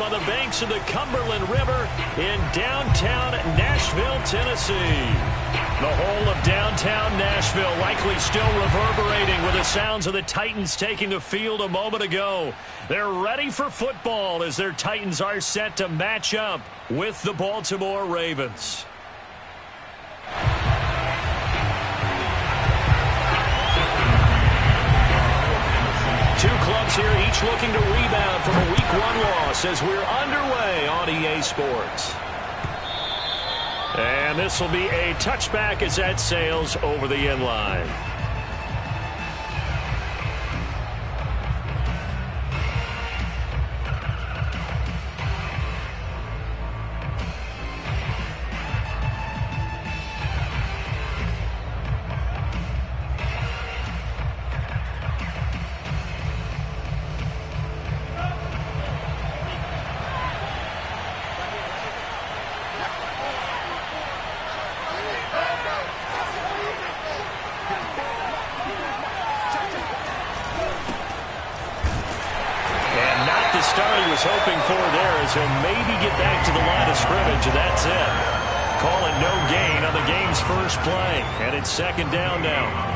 on the banks of the Cumberland River in downtown Nashville, Tennessee. The whole of downtown Nashville likely still reverberating with the sounds of the Titans taking the field a moment ago. They're ready for football as their Titans are set to match up with the Baltimore Ravens. Two clubs here, each looking to rebound from a Week 1 loss as we're underway on EA Sports. And this will be a touchback as that sails over the end line. Hoping for there is he'll maybe get back to the line of scrimmage, and that's it. Call it no gain on the game's first play, and it's second down now.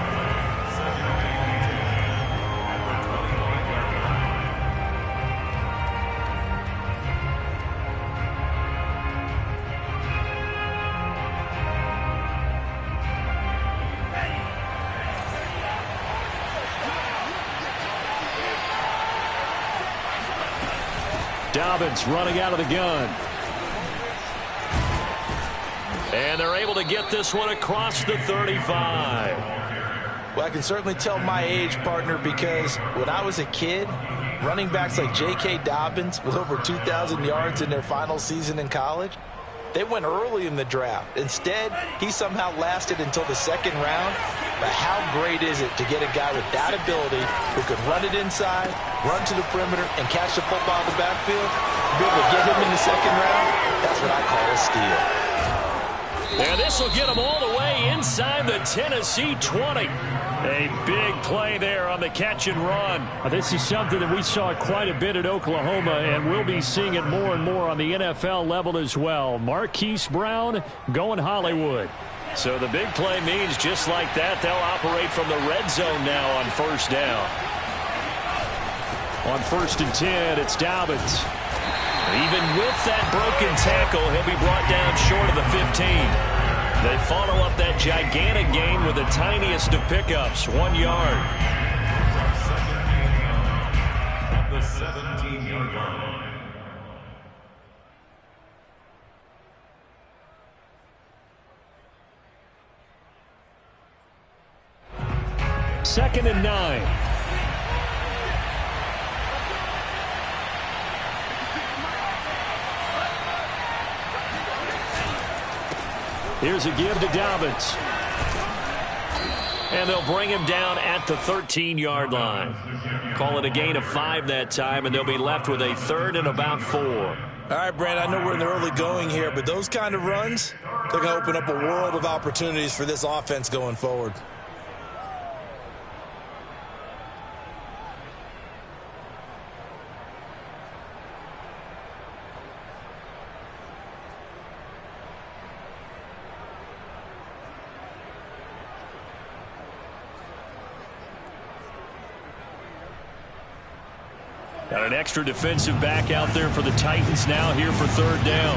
Dobbins running out of the gun. And they're able to get this one across the 35. Well, I can certainly tell my age, partner, because when I was a kid, running backs like J.K. Dobbins with over 2,000 yards in their final season in college, they went early in the draft. Instead, he somehow lasted until the second round. But how great is it to get a guy with that ability who can run it inside, run to the perimeter, and catch the football in the backfield? Be able to get him in the second round, that's what I call a steal. And this will get him all the way inside the Tennessee 20. A big play there on the catch and run. This is something that we saw quite a bit at Oklahoma, and we'll be seeing it more and more on the NFL level as well. Marquise Brown going Hollywood. So the big play means just like that, they'll operate from the red zone now on first down. On 1st and 10, it's Dobbins. Even with that broken tackle, he'll be brought down short of the 15. They follow up that gigantic gain with the tiniest of pickups, 1 yard. The 17-yard line. Second and 9. Here's a give to Dobbins. And they'll bring him down at the 13-yard line. Call it a gain of 5 that time, and they'll be left with a third and about 4. All right, Brent, I know we're in the early going here, but those kind of runs, they're going to open up a world of opportunities for this offense going forward. Got an extra defensive back out there for the Titans now here for third down.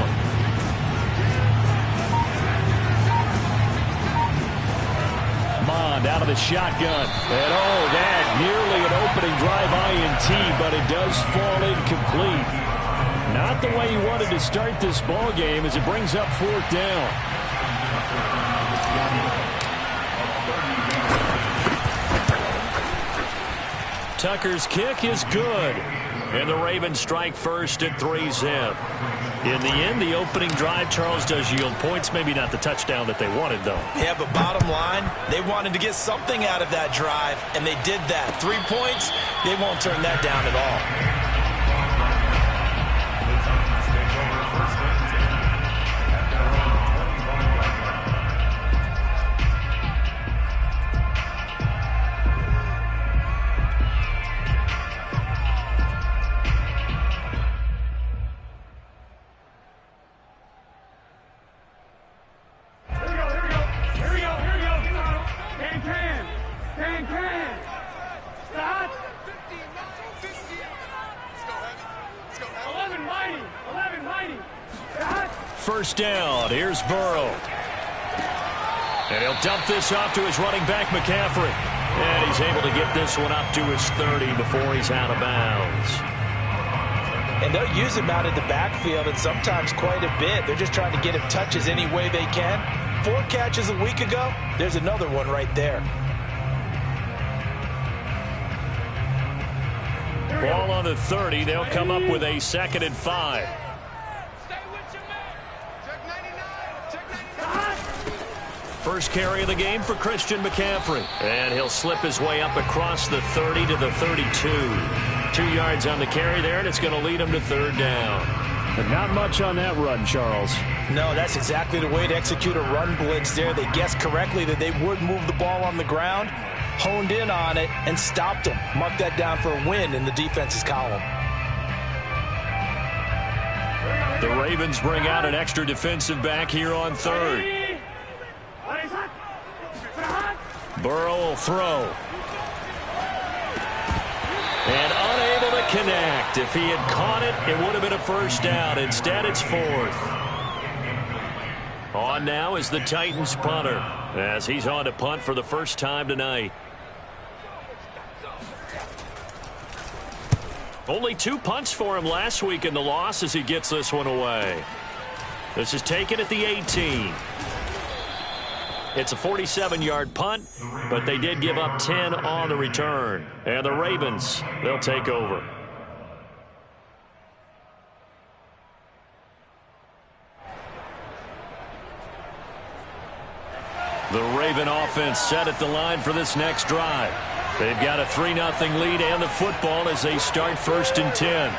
Mond out of the shotgun. And that nearly an opening drive INT, but it does fall incomplete. Not the way he wanted to start this ball game as it brings up fourth down. Tucker's kick is good. And the Ravens strike first at 3-zip. In the end, the opening drive, Charles, does yield points. Maybe not the touchdown that they wanted, though. Yeah, but bottom line, they wanted to get something out of that drive, and they did that. 3 points, they won't turn that down at all. first down. Here's Burrow. And he'll dump this off to his running back, McCaffrey. And he's able to get this one up to his 30 before he's out of bounds. And they'll use him out in the backfield, and sometimes quite a bit. They're just trying to get him touches any way they can. 4 catches a week ago. There's another one right there. Ball on the 30. They'll come up with a 2nd and 5. First carry of the game for Christian McCaffrey. And he'll slip his way up across the 30 to the 32. 2 yards on the carry there, and it's going to lead him to 3rd down. But not much on that run, Charles. No, that's exactly the way to execute a run blitz there. They guessed correctly that they would move the ball on the ground, honed in on it, and stopped him. Mark that down for a win in the defense's column. The Ravens bring out an extra defensive back here on 3rd. Burrow will throw. And unable to connect. If he had caught it, it would have been a first down. Instead, it's 4th. On now is the Titans punter, as he's on to punt for the first time tonight. Only 2 punts for him last week in the loss as he gets this one away. This is taken at the 18. It's a 47-yard punt, but they did give up 10 on the return. And the Ravens, they'll take over. The Raven offense set at the line for this next drive. They've got a 3-0 lead and the football as they start 1st and 10.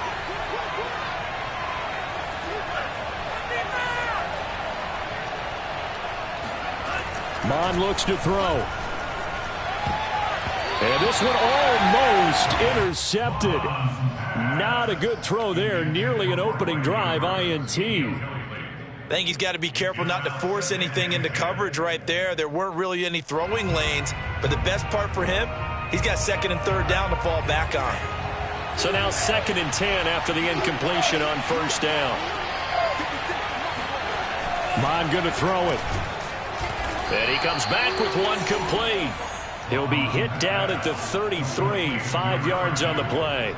Mon looks to throw. And this one almost intercepted. Not a good throw there. Nearly an opening drive INT. I think he's got to be careful not to force anything into coverage right there. There weren't really any throwing lanes. But the best part for him, he's got 2nd and 3rd down to fall back on. So now 2nd and 10 after the incompletion on 1st down. Mon going to throw it. And he comes back with one complete. He'll be hit down at the 33, 5 yards on the play.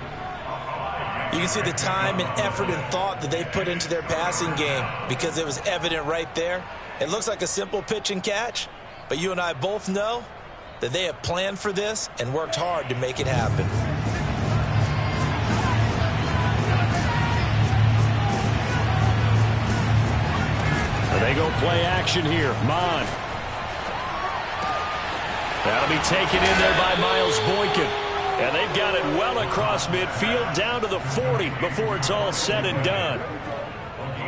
You can see the time and effort and thought that they put into their passing game because it was evident right there. It looks like a simple pitch and catch, but you and I both know that they have planned for this and worked hard to make it happen. And they go play action here. Mon. That'll be taken in there by Miles Boykin. And they've got it well across midfield down to the 40 before it's all said and done.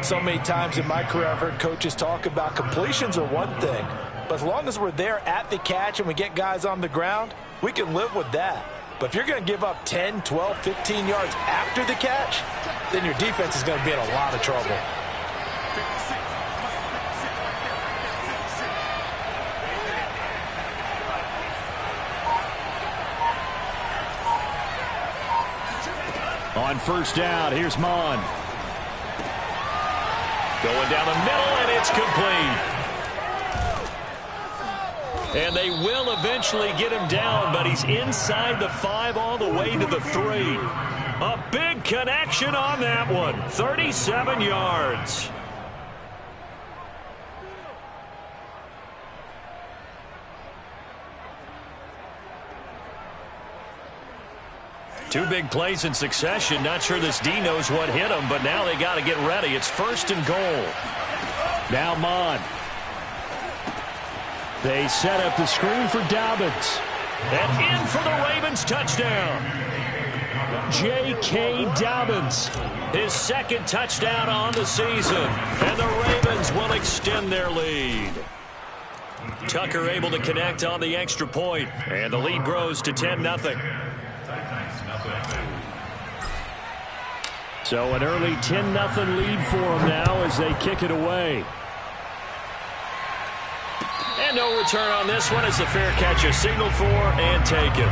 So many times in my career I've heard coaches talk about completions are one thing, but as long as we're there at the catch and we get guys on the ground, we can live with that. But if you're going to give up 10, 12, 15 yards after the catch, then your defense is going to be in a lot of trouble. On 1st down, here's Mon. Going down the middle, and it's complete. And they will eventually get him down, but he's inside the 5 all the way to the 3. A big connection on that one. 37 yards. Two big plays in succession. Not sure this D knows what hit him, but now they got to get ready. It's 1st and goal. Now Mon. They set up the screen for Dobbins. And in for the Ravens touchdown. J.K. Dobbins. His 2nd touchdown on the season. And the Ravens will extend their lead. Tucker able to connect on the extra point. And the lead grows to 10-0. So an early 10-0 lead for them now as they kick it away. And no return on this one as the fair catch is signaled for and taken.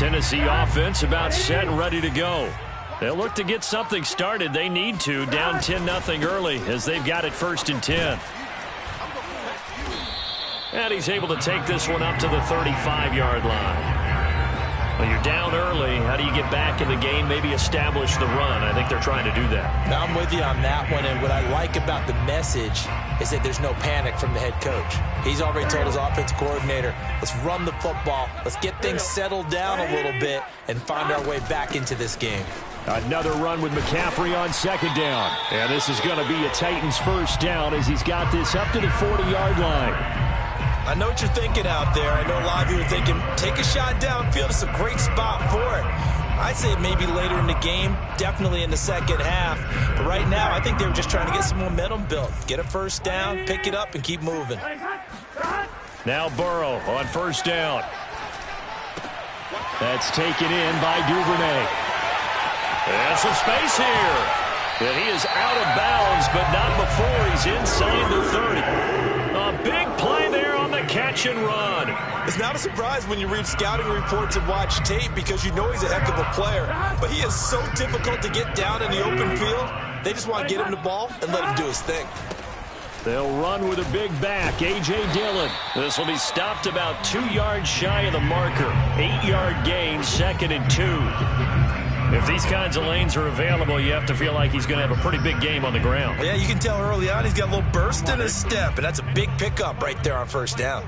Tennessee offense about set and ready to go. They'll look to get something started. They need to, down 10-0 early as they've got it 1st and 10. And he's able to take this one up to the 35-yard line. Well, you're down early. How do you get back in the game, maybe establish the run? I think they're trying to do that. Now I'm with you on that one, and what I like about the message is that there's no panic from the head coach. He's already told his offensive coordinator, let's run the football, let's get things settled down a little bit and find our way back into this game. Another run with McCaffrey on 2nd down. And this is going to be a Titans 1st down as he's got this up to the 40-yard line. I know what you're thinking out there. I know a lot of you are thinking, take a shot downfield. It's a great spot for it. I'd say maybe later in the game, definitely in the second half. But right now, I think they were just trying to get some momentum built. Get a 1st down, pick it up, and keep moving. Now Burrow on 1st down. That's taken in by Duvernay. And some space here. And he is out of bounds, but not before he's inside the 30. A big play there on the catch and run. It's not a surprise when you read scouting reports and watch tape because you know he's a heck of a player. But he is so difficult to get down in the open field. They just want to get him the ball and let him do his thing. They'll run with a big back, A.J. Dillon. This will be stopped about 2 yards shy of the marker. 8-yard gain, 2nd and 2. If these kinds of lanes are available, you have to feel like he's going to have a pretty big game on the ground. Yeah, you can tell early on he's got a little burst in his step, and that's a big pickup right there on 1st down.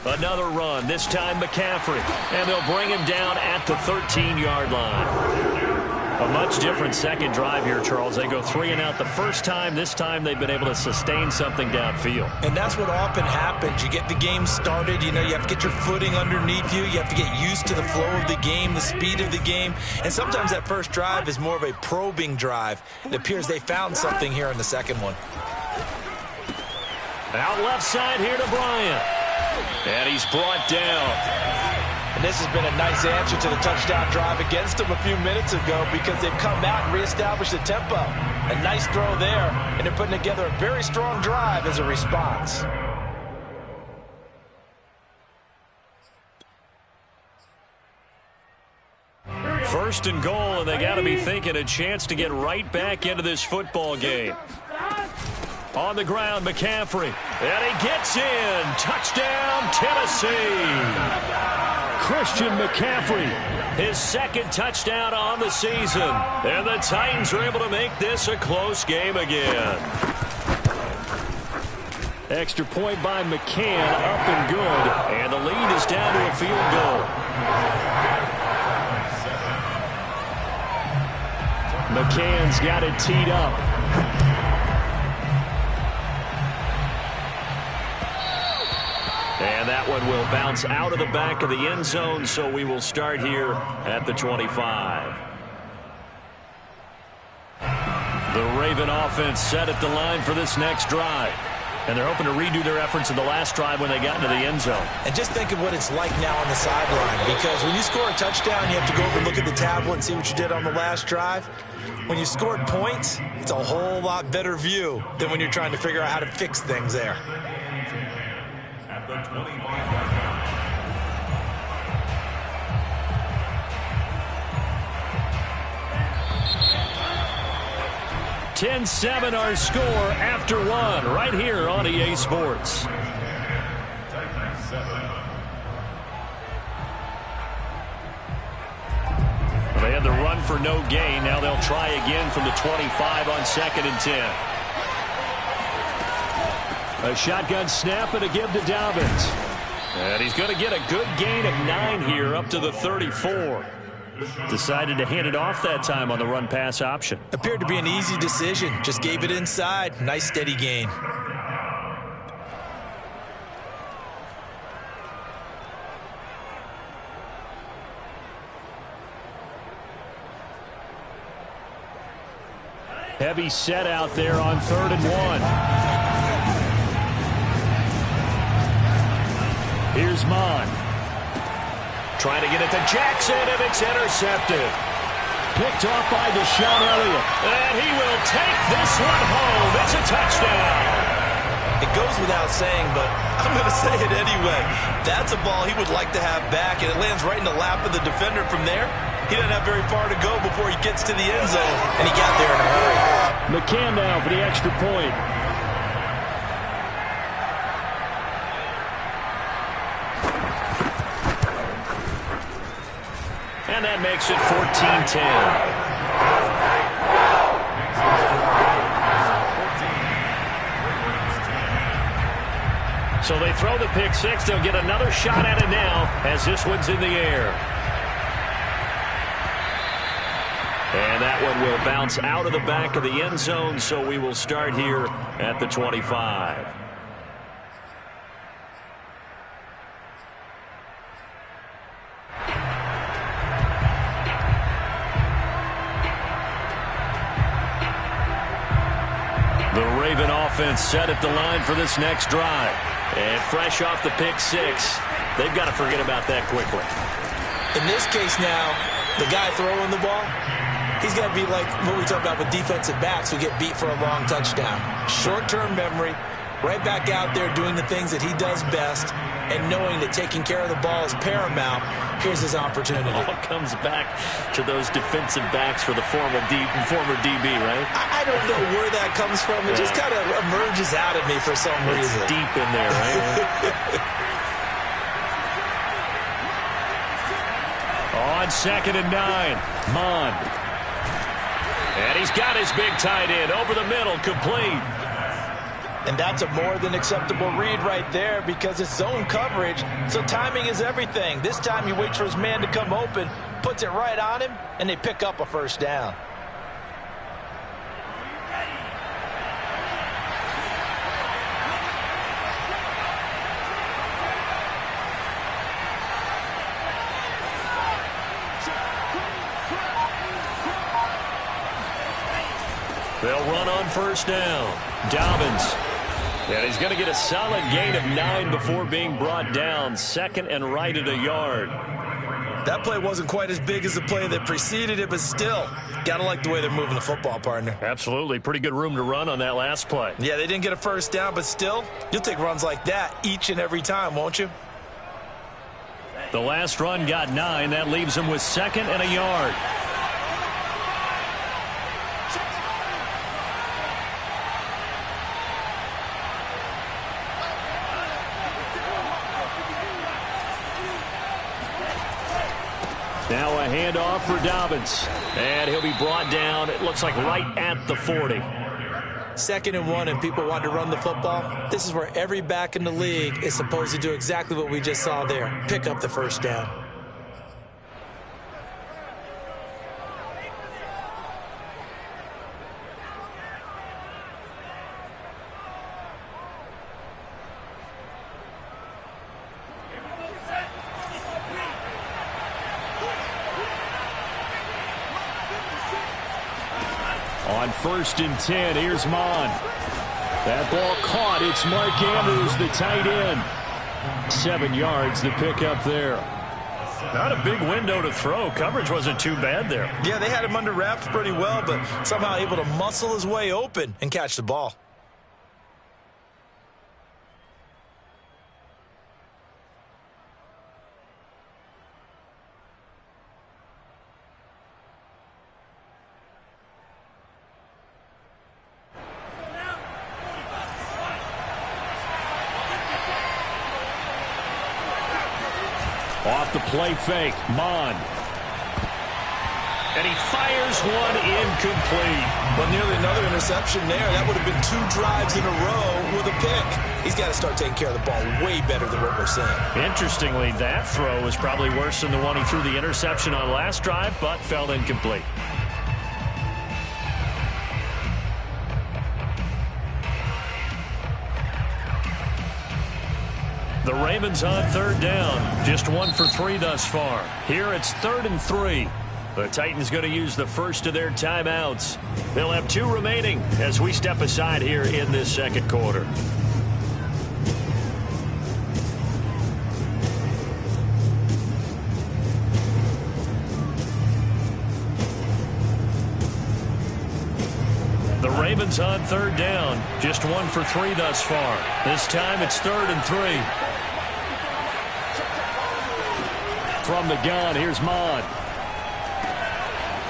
Another run, this time McCaffrey, and they'll bring him down at the 13-yard line. A much different second drive here, Charles. They go 3 and out the first time. This time they've been able to sustain something downfield. And that's what often happens. You get the game started. You know, you have to get your footing underneath you. You have to get used to the flow of the game, the speed of the game. And sometimes that first drive is more of a probing drive. It appears they found something here in the second one. Out left side here to Bryant. And he's brought down. And this has been a nice answer to the touchdown drive against them a few minutes ago because they've come out and reestablished the tempo. A nice throw there, and they're putting together a very strong drive as a response. First and goal, and they got to be thinking a chance to get right back into this football game. On the ground, McCaffrey. And he gets in. Touchdown, Tennessee. Christian McCaffrey, his 2nd touchdown on the season. And the Titans are able to make this a close game again. Extra point by McCann, up and good. And the lead is down to a field goal. McCann's got it teed up. And that one will bounce out of the back of the end zone, so we will start here at the 25. The Raven offense set at the line for this next drive. And they're hoping to redo their efforts in the last drive when they got into the end zone. And just think of what it's like now on the sideline, because when you score a touchdown, you have to go over and look at the tablet and see what you did on the last drive. When you scored points, it's a whole lot better view than when you're trying to figure out how to fix things there. At the 25-yard line. 10-7 our score after one right here on EA Sports. They had the run for no gain. Now they'll try again from the 25 on 2nd and 10. A shotgun snap and a give to Dobbins. And he's going to get a good gain of 9 here up to the 34. Decided to hand it off that time on the run-pass option. Appeared to be an easy decision. Just gave it inside. Nice steady gain. Heavy set out there on 3rd and 1. Here's Mon. Trying to get it to Jackson, and it's intercepted. Picked off by DeShaun Elliott. And he will take this one home. It's a touchdown. It goes without saying, but I'm going to say it anyway. That's a ball he would like to have back, and it lands right in the lap of the defender from there. He doesn't have very far to go before he gets to the end zone, and he got there in a hurry. McCann now for the extra point. And that makes it 14-10. So they throw the pick six. They'll get another shot at it now as this one's in the air. And that one will bounce out of the back of the end zone, so we will start here at the 25. The Raven offense set at the line for this next drive. And fresh off the pick six, they've got to forget about that quickly. In this case now, the guy throwing the ball, he's got to be like what we talk about with defensive backs who get beat for a long touchdown. Short-term memory, right back out there doing the things that he does best, and knowing that taking care of the ball is paramount. Here's his opportunity. All comes back to those defensive backs for the former DB, right? I don't know where that comes from. It just kind of emerges out of me for some reason. It's deep in there, right? On 2nd and 9, Mond. And he's got his big tight end over the middle, complete. And that's a more than acceptable read right there because it's zone coverage, so timing is everything. This time he waits for his man to come open, puts it right on him, and they pick up a first down. They'll run on first down. Dobbins. And he's going to get a solid gain of 9 before being brought down. 2nd and right at a yard. That play wasn't quite as big as the play that preceded it, but still, got to like the way they're moving the football, partner. Absolutely. Pretty good room to run on that last play. Yeah, they didn't get a first down, but still, you'll take runs like that each and every time, won't you? The last run got 9. That leaves him with 2nd and a yard. Now a handoff for Dobbins. And he'll be brought down, it looks like right at the 40. 2nd and 1 and people want to run the football. This is where every back in the league is supposed to do exactly what we just saw there. Pick up the first down. On 1st and 10, here's Mond. That ball caught. It's Mark Andrews, the tight end. 7 yards, the pickup there. Not a big window to throw. Coverage wasn't too bad there. Yeah, they had him under wraps pretty well, but somehow able to muscle his way open and catch the ball. Off the play fake, Mond. And he fires one incomplete. But nearly another interception there. That would have been 2 drives in a row with a pick. He's got to start taking care of the ball way better than what we're seeing. Interestingly, that throw was probably worse than the one he threw the interception on last drive, but fell incomplete. The Ravens on 3rd down. Just 1 for 3 thus far. Here it's 3rd and 3. The Titans going to use the first of their timeouts. They'll have 2 remaining as we step aside here in this 2nd quarter. The Ravens on third down. Just 1 for 3 thus far. This time it's 3rd and 3. From the gun, here's Mond.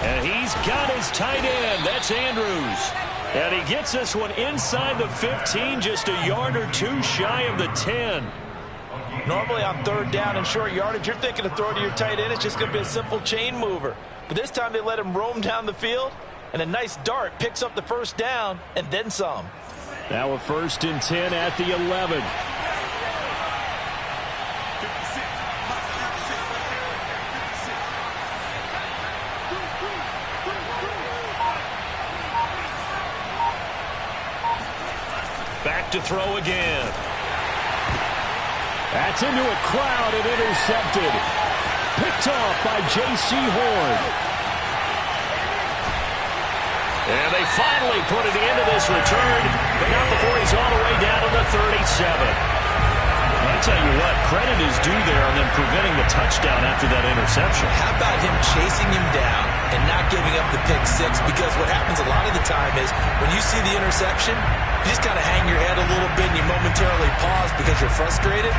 And he's got his tight end. That's Andrews. And he gets this one inside the 15, just a yard or 2 shy of the 10. Normally on third down and short yardage, you're thinking of throwing to your tight end. It's just going to be a simple chain mover. But this time they let him roam down the field, and a nice dart picks up the first down and then some. Now a 1st and 10 at the 11. Back to throw again. That's into a crowd and intercepted. Picked off by J.C. Horn. And they finally put it into this return, but not before he's all the way down to the 37. I'll tell you what, credit is due there on them preventing the touchdown after that interception. How about him chasing him down and not giving up the pick six? Because what happens a lot of the time is when you see the interception, you just kind of hang your head a little bit and you momentarily pause because you're frustrated.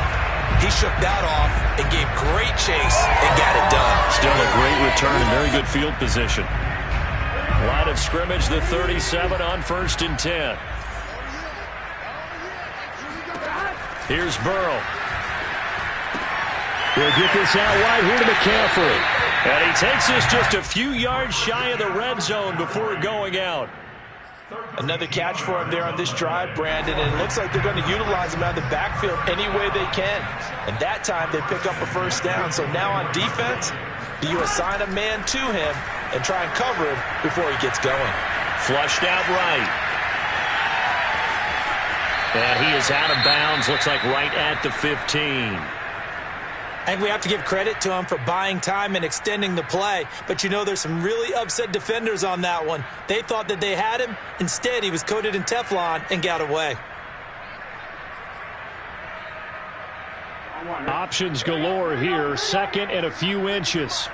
He shook that off and gave great chase and got it done. Still a great return and very good field position. Line of scrimmage, the 37 on 1st and 10. Here's Burrow. We'll get this out wide here to McCaffrey. And he takes this just a few yards shy of the red zone before going out. Another catch for him there on this drive, Brandon, and it looks like they're going to utilize him out of the backfield any way they can. And that time they pick up a first down. So now on defense, do you assign a man to him and try and cover him before he gets going? Flushed out right. And he is out of bounds, looks like right at the 15. I think we have to give credit to him for buying time and extending the play. But, you know, there's some really upset defenders on that one. They thought that they had him. Instead, he was coated in Teflon and got away. Options galore here. 2nd and a few inches.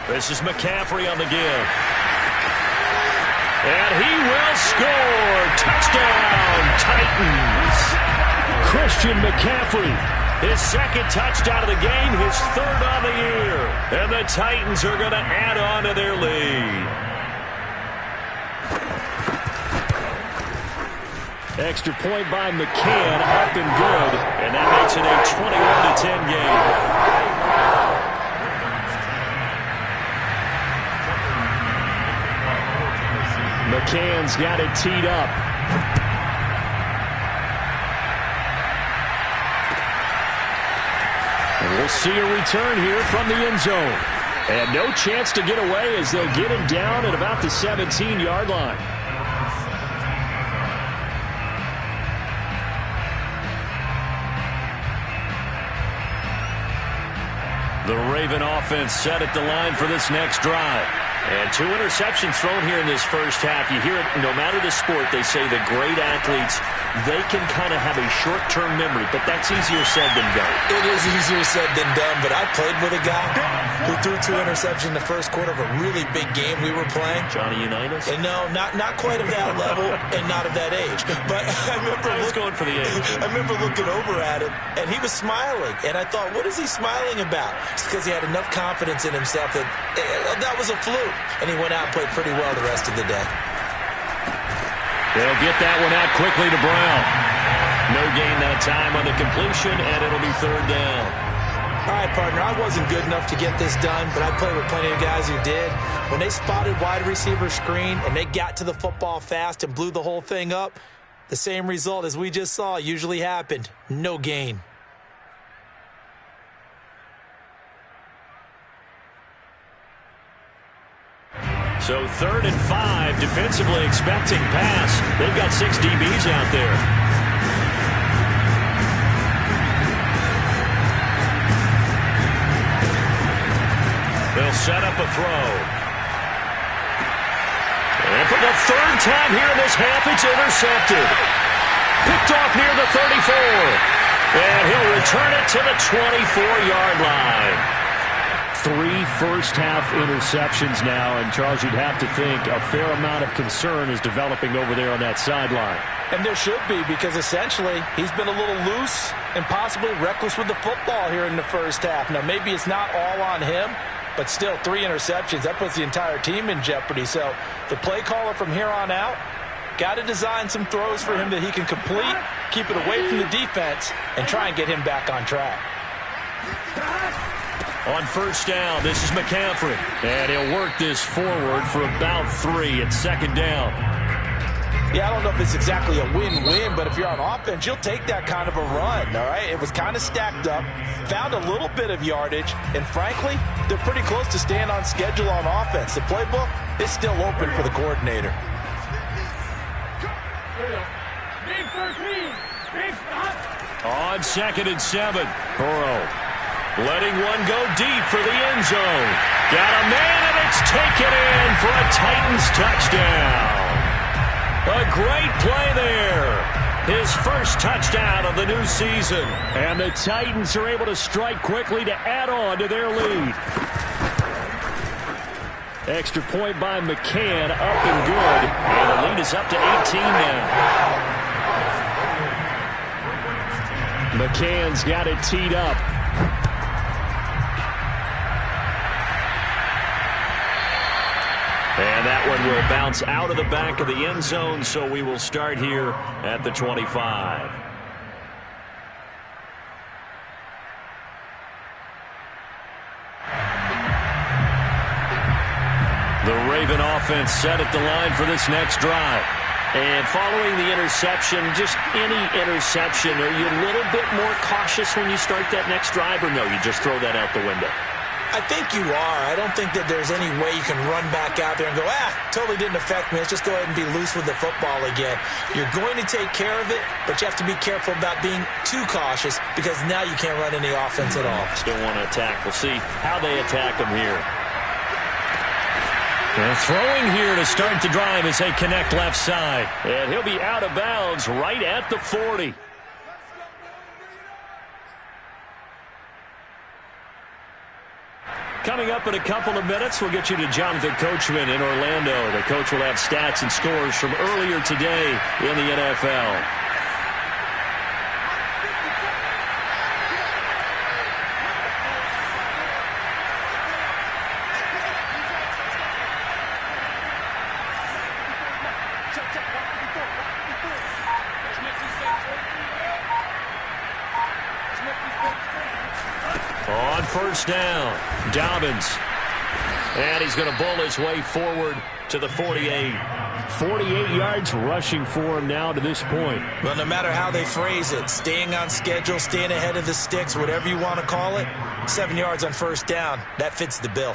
This is McCaffrey on the give. And he will score. Touchdown, Titans. Christian McCaffrey. His 2nd touchdown of the game, his 3rd on the year. And the Titans are going to add on to their lead. Extra point by McCann, up and good. And that makes it a 21-10 game. McCann's got it teed up. And we'll see a return here from the end zone. And no chance to get away as they'll get him down at about the 17-yard line. The Raven offense set at the line for this next drive. And 2 interceptions thrown here in this first half. You hear it, no matter the sport, they say the great athletes, they can kind of have a short-term memory, but that's easier said than done. It is easier said than done, but I played with a guy who threw 2 interceptions in the first quarter of a really big game we were playing. Johnny Unitas? And no, not quite of that level and not of that age. But I remember going for the age. I remember looking over at him, and he was smiling. And I thought, what is he smiling about? It's because he had enough confidence in himself that that was a fluke. And he went out and played pretty well the rest of the day. They'll get that one out quickly to Brown. No gain that time on the completion, and it'll be 3rd down. All right, partner, I wasn't good enough to get this done, but I played with plenty of guys who did. When they spotted wide receiver screen and they got to the football fast and blew the whole thing up, the same result as we just saw usually happened. No gain. So 3rd and 5, defensively expecting pass. They've got 6 DBs out there. They'll set up a throw. And for the 3rd time here in this half, it's intercepted. Picked off near the 34. And he'll return it to the 24-yard line. 3 first-half interceptions now, and Charles, you'd have to think a fair amount of concern is developing over there on that sideline. And there should be, because essentially he's been a little loose and possibly reckless with the football here in the first half. Now, maybe it's not all on him, but still 3 interceptions. That puts the entire team in jeopardy. So the play caller from here on out got to design some throws for him that he can complete, keep it away from the defense, and try and get him back on track. On first down, this is McCaffrey. And he'll work this forward for about 3 at second down. Yeah, I don't know if it's exactly a win-win, but if you're on offense, you'll take that kind of a run, all right? It was kind of stacked up, found a little bit of yardage, and frankly, they're pretty close to staying on schedule on offense. The playbook is still open for the coordinator. On 2nd and 7, Burrow letting one go deep for the end zone. Got a man, and it's taken in for a Titans touchdown. A great play there. His first touchdown of the new season. And the Titans are able to strike quickly to add on to their lead. Extra point by McCann, up and good. And the lead is up to 18 now. McCann's got it teed up. And that one will bounce out of the back of the end zone, so we will start here at the 25. The Raven offense set at the line for this next drive. And following the interception, just any interception, are you a little bit more cautious when you start that next drive, or no, you just throw that out the window? I think you are. I don't think that there's any way you can run back out there and go, totally didn't affect me. Let's just go ahead and be loose with the football again. You're going to take care of it, but you have to be careful about being too cautious because now you can't run any offense at all. Still want to attack. We'll see how they attack them here. And throwing here to start the drive as they connect left side. And he'll be out of bounds right at the 40. Coming up in a couple of minutes, we'll get you to Jonathan Coachman in Orlando. The coach will have stats and scores from earlier today in the NFL. On first down, Dobbins. And he's going to bull his way forward to the 48. 48 yards rushing for him now to this point. Well, no matter how they phrase it, staying on schedule, staying ahead of the sticks, whatever you want to call it, 7 yards on first down, that fits the bill.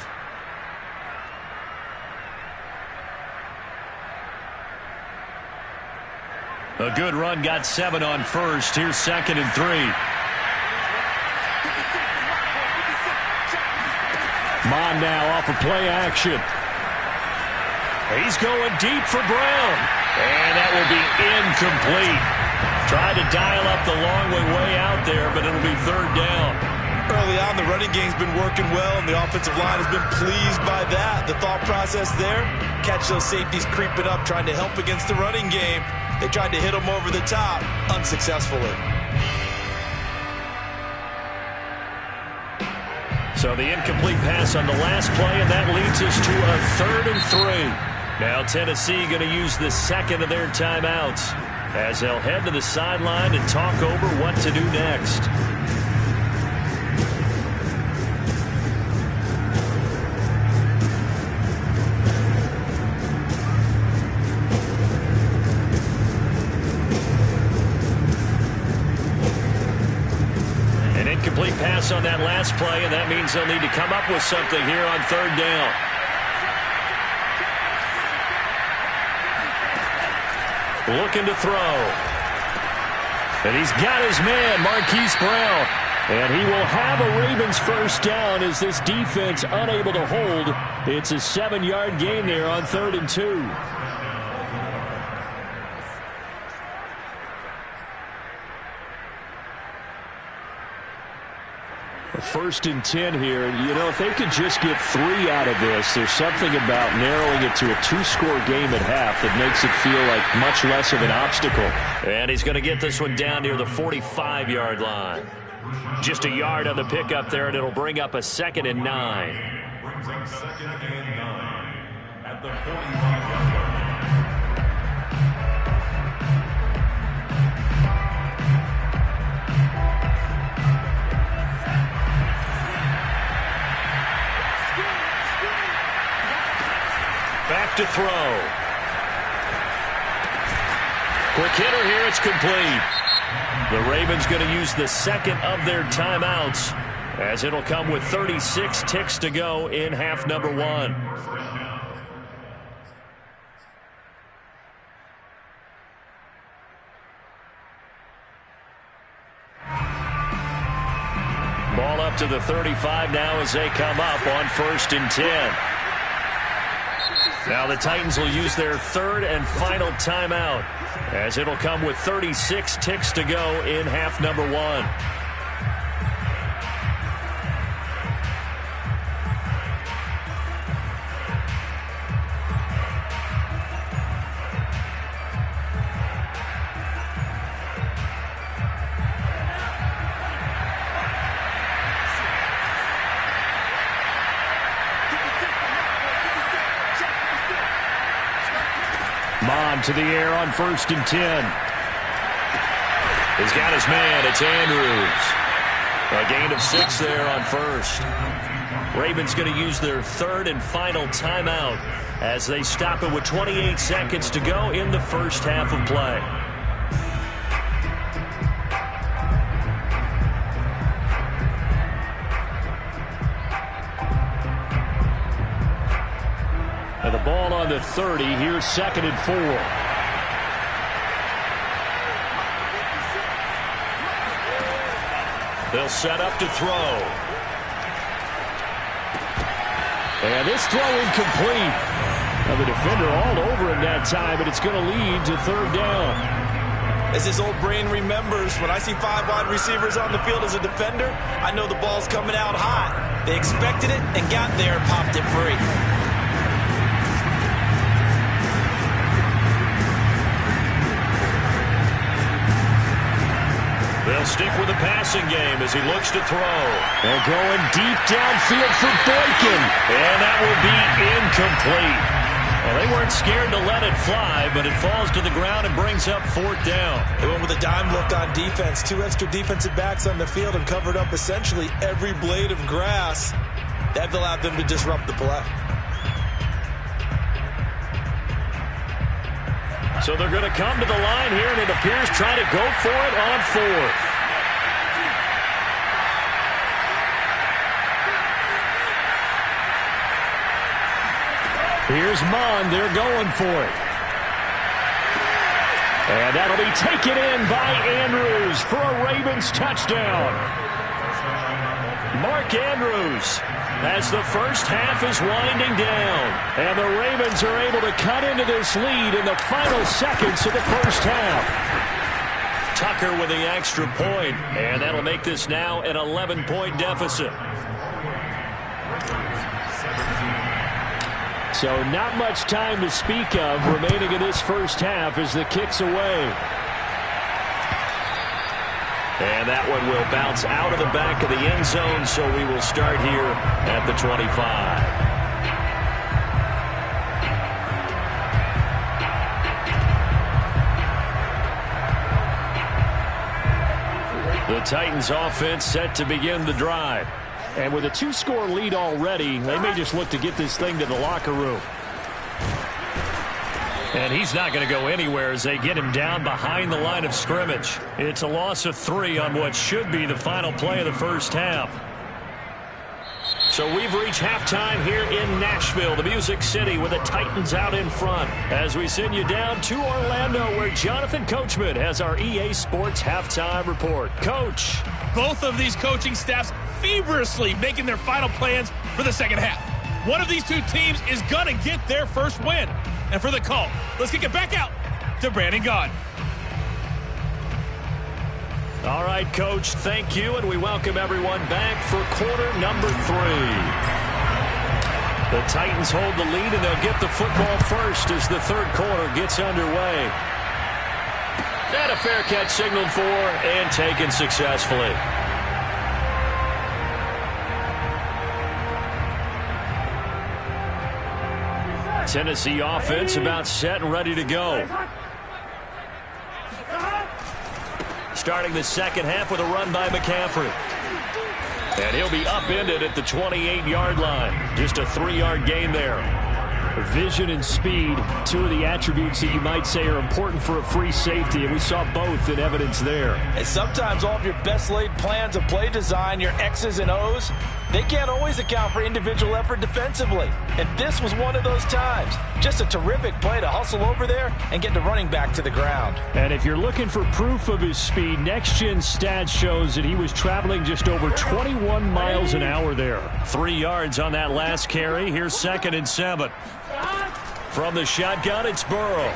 A good run, got 7 on first. Here's 2nd and 3. Mon now off of play action. He's going deep for Brown. And that will be incomplete. Tried to dial up the long way out there, but it'll be 3rd down. Early on, the running game's been working well, and the offensive line has been pleased by that. The thought process there, catch those safeties creeping up, trying to help against the running game. They tried to hit them over the top, unsuccessfully. So the incomplete pass on the last play, and that leads us to a 3rd and 3. Now Tennessee going to use the second of their timeouts as they'll head to the sideline and talk over what to do next. Incomplete pass on that last play, and that means they'll need to come up with something here on 3rd down. Looking to throw. And he's got his man, Marquise Brown. And he will have a Ravens first down as this defense unable to hold. It's a 7-yard gain there on 3rd and 2. 1st and 10 here. You know, if they could just get 3 out of this, there's something about narrowing it to a 2-score game at half that makes it feel like much less of an obstacle. And he's going to get this one down near the 45-yard line. Just a yard on the pickup there, and it'll bring up a 2nd and 9. Brings up 2nd and 9 at the 45-yard line. Back to throw. Quick hitter here. It's complete. The Ravens going to use the 2nd of their timeouts, as it'll come with 36 ticks to go in half number 1. Ball up to the 35 now as they come up on 1st and 10. Now the Titans will use their 3rd and final timeout, as it'll come with 36 ticks to go in half number 1. Mond to the air on 1st and 10. He's got his man. It's Andrews. A gain of 6 there on 1st. Ravens going to use their 3rd and final timeout as they stop it with 28 seconds to go in the 1st half of play. And the ball on the 30. Here's 2nd and 4. They'll set up to throw. And this throw incomplete. Now the defender all over him that time, but it's going to lead to 3rd down. As his old brain remembers, when I see 5 wide receivers on the field as a defender, I know the ball's coming out hot. They expected it and got there and popped it free. They'll stick with the passing game as he looks to throw. And going deep downfield for Boykin. And that will be incomplete. Well, they weren't scared to let it fly, but it falls to the ground and brings up 4th down. They went with a dime look on defense. 2 extra defensive backs on the field and covered up essentially every blade of grass. That allowed them to disrupt the play. So they're going to come to the line here, and it appears try to go for it on 4th. Here's Mond. They're going for it. And that'll be taken in by Andrews for a Ravens touchdown. Mark Andrews, as the 1st half is winding down. And the Ravens are able to cut into this lead in the final seconds of the 1st half. Tucker with the extra point, and that'll make this now an 11-point deficit. So not much time to speak of remaining in this 1st half as the kick's away. And that one will bounce out of the back of the end zone, so we will start here at the 25. The Titans offense set to begin the drive. And with a 2-score lead already, they may just look to get this thing to the locker room. And he's not going to go anywhere as they get him down behind the line of scrimmage. It's a loss of 3 on what should be the final play of the 1st half. So we've reached halftime here in Nashville, the Music City, with the Titans out in front. As we send you down to Orlando, where Jonathan Coachman has our EA Sports halftime report. Coach. Both of these coaching staffs feverishly making their final plans for the 2nd half. One of these 2 teams is going to get their first win. And for the call, let's kick it back out to Brandon Gaudin. All right, Coach, thank you, and we welcome everyone back for quarter number 3. The Titans hold the lead, and they'll get the football first as the third quarter gets underway. And a fair catch signaled for and taken successfully. Tennessee offense about set and ready to go. Starting the second half with a run by McCaffrey. And he'll be upended at the 28-yard line. Just a 3-yard gain there. Vision and speed, two of the attributes that you might say are important for a free safety, and we saw both in evidence there. And sometimes all of your best laid plans of play design, your X's and O's, they can't always account for individual effort defensively. And this was one of those times. Just a terrific play to hustle over there and get the running back to the ground. And if you're looking for proof of his speed, Next Gen Stats shows that he was traveling just over 21 miles an hour there. 3 yards on that last carry. Here's 2nd and 7. From the shotgun, it's Burrow.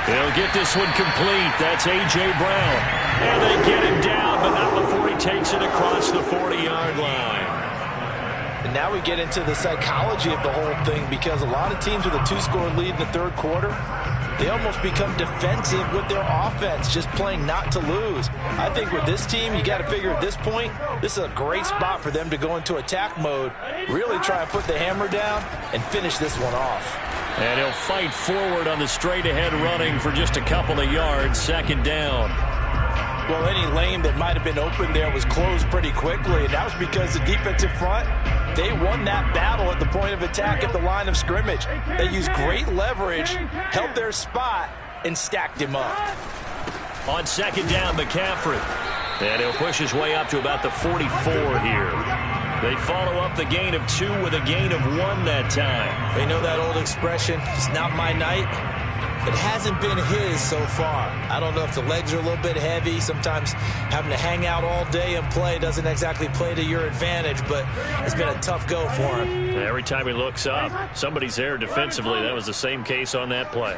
He'll get this one complete. That's A.J. Brown. And they get him down, but not before he takes it across the 40-yard line. And now we get into the psychology of the whole thing, because a lot of teams with a 2-score lead in the third quarter, they almost become defensive with their offense, just playing not to lose. I think with this team, you got to figure at this point, this is a great spot for them to go into attack mode, really try and put the hammer down and finish this one off. And he'll fight forward on the straight-ahead running for just a couple of yards, 2nd down. Well, any lane that might have been open there was closed pretty quickly, and that was because the defensive front, they won that battle at the point of attack at the line of scrimmage. They used great leverage, held their spot, and stacked him up. On 2nd down, McCaffrey. And he'll push his way up to about the 44 here. They follow up the gain of 2 with a gain of 1 that time. They know that old expression, it's not my night. It hasn't been his so far. I don't know if the legs are a little bit heavy. Sometimes having to hang out all day and play doesn't exactly play to your advantage, but it's been a tough go for him. Every time he looks up, somebody's there defensively. That was the same case on that play.